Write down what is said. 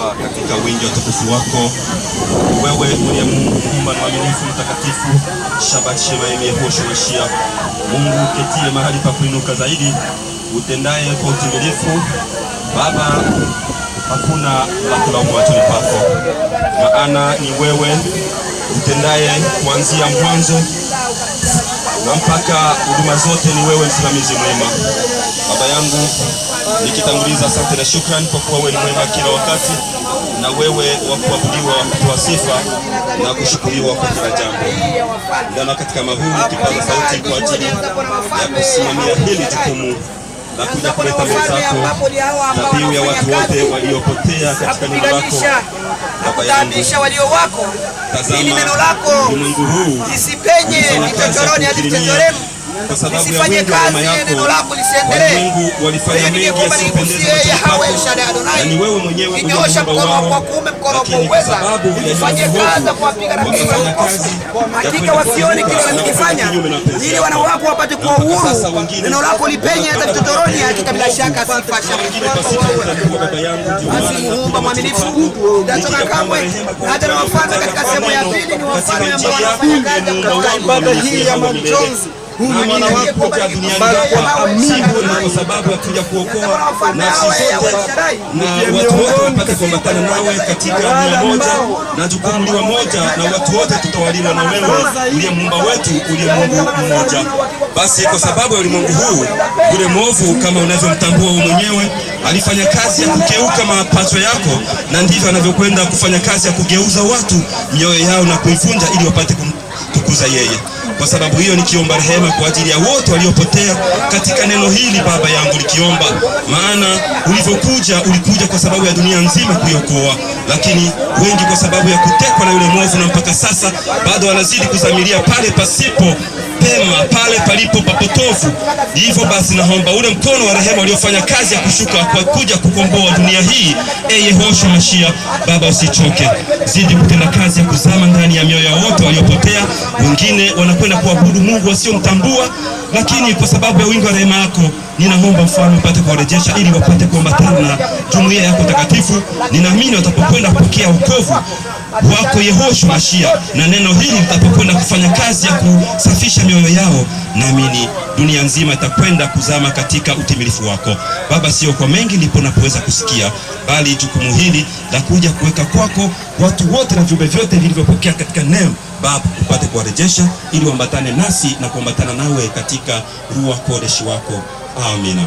Baba, katika wingi wa utukufu wako, wewe uliye Muumba na mwaminifu mtakatifu, Shabbat Shalom Yehoshua Mashiach, Mungu uketie mahali pa kuinuka zaidi, utendaye kwa utimilifu. Baba, hakuna la kulaumu machoni pako, maana ni wewe utendaye kuanzia mwanzo na mpaka huduma zote. Ni wewe msimamizi mwema. Baba yangu, nikitanguliza asante na shukrani kwa kuwa wewe ni mwema kila wakati, na wewe wa kuabudiwa, wa kutoa sifa na kushukuriwa kwa kila jambo. Ndana katika mahuu nikipaza sauti kwa ajili ya kusimamia hili jukumu na kuja kuleta mbele zako dhabihu ya watu wote waliopotea katika neno lako. Baba yangu, walio wako, ili neno lako lisipenye vichochoroni hadi vichochoroni, kwa sababu ya lisifanye kazi neno lako lisiendelee. Walifanya mengi yasiyopendeza na ni wewe mwenyewe unyosha mkono wa kuume, mkono wa uweza, ifanye kazi kwa kupiga na kupiga. Hakika wasione kile unachokifanya, ili wana wako wapate kuwa huru. Neno lako lipenye hata vichochoroni. Hakika bila shaka sifa basi Muumba mwaminifu utatoka kamwe. Hata na wafalme katika sehemu ya pili ni wafalme ambao wanafanya kazi katika ibada hii ya majonzi. Huyu mwana wako duniani kwa sababu hatuja kuokoa nafsi zote na watu wote wapate kuambatana nawe katika nia moja na jukumu moja, na watu wote tutawaliwa na wewe uliye Muumba wetu, uliye Mungu mmoja. Basi kwa sababu ya ulimwengu huu, yule mwovu kama unavyomtambua wewe mwenyewe alifanya kazi ya kugeuka mapato yako, na ndivyo anavyokwenda kufanya kazi ya kugeuza watu mioyo yao na kuivunja ili wapate kumtukuza yeye. Kwa sababu hiyo nikiomba rehema kwa ajili ya wote waliopotea katika neno hili, Baba yangu, nikiomba, maana ulikuja kwa sababu ya dunia nzima kuiokoa, lakini wengi kwa sababu ya kutekwa na yule mwovu, na mpaka sasa bado wanazidi kuzamilia pale pasipo pema, pale palipo papotofu. Hivyo basi naomba ule mkono wa rehema uliofanya kazi ya kushuka kwa kuja kukomboa dunia hii, Yehoshua Mashiach, Baba usichoke, zidi kutenda kazi ya kuzama ndani ya mioyo ya wote waliopotea. Wengine wanakwenda kuabudu Mungu wasiomtambua, lakini kwa sababu ya wingi wa rehema yako ninaomba Mfalme upate kuwarejesha ili wapate kuambatana na jumuiya yako takatifu. Ninaamini watapokwenda kupokea wokovu wako Yehoshua Mashiach, na neno hili litapokwenda kufanya kazi ya kusafisha mioyo yao, naamini dunia nzima itakwenda kuzama katika utimilifu wako. Baba, sio kwa mengi ndipo napoweza kusikia, bali jukumu hili la kuja kuweka kwako watu wote na viumbe vyote vilivyopokea katika neno. Baba, upate kuwarejesha ili waambatane nasi na kuambatana nawe katika Ruach Kodesh wako. Amina.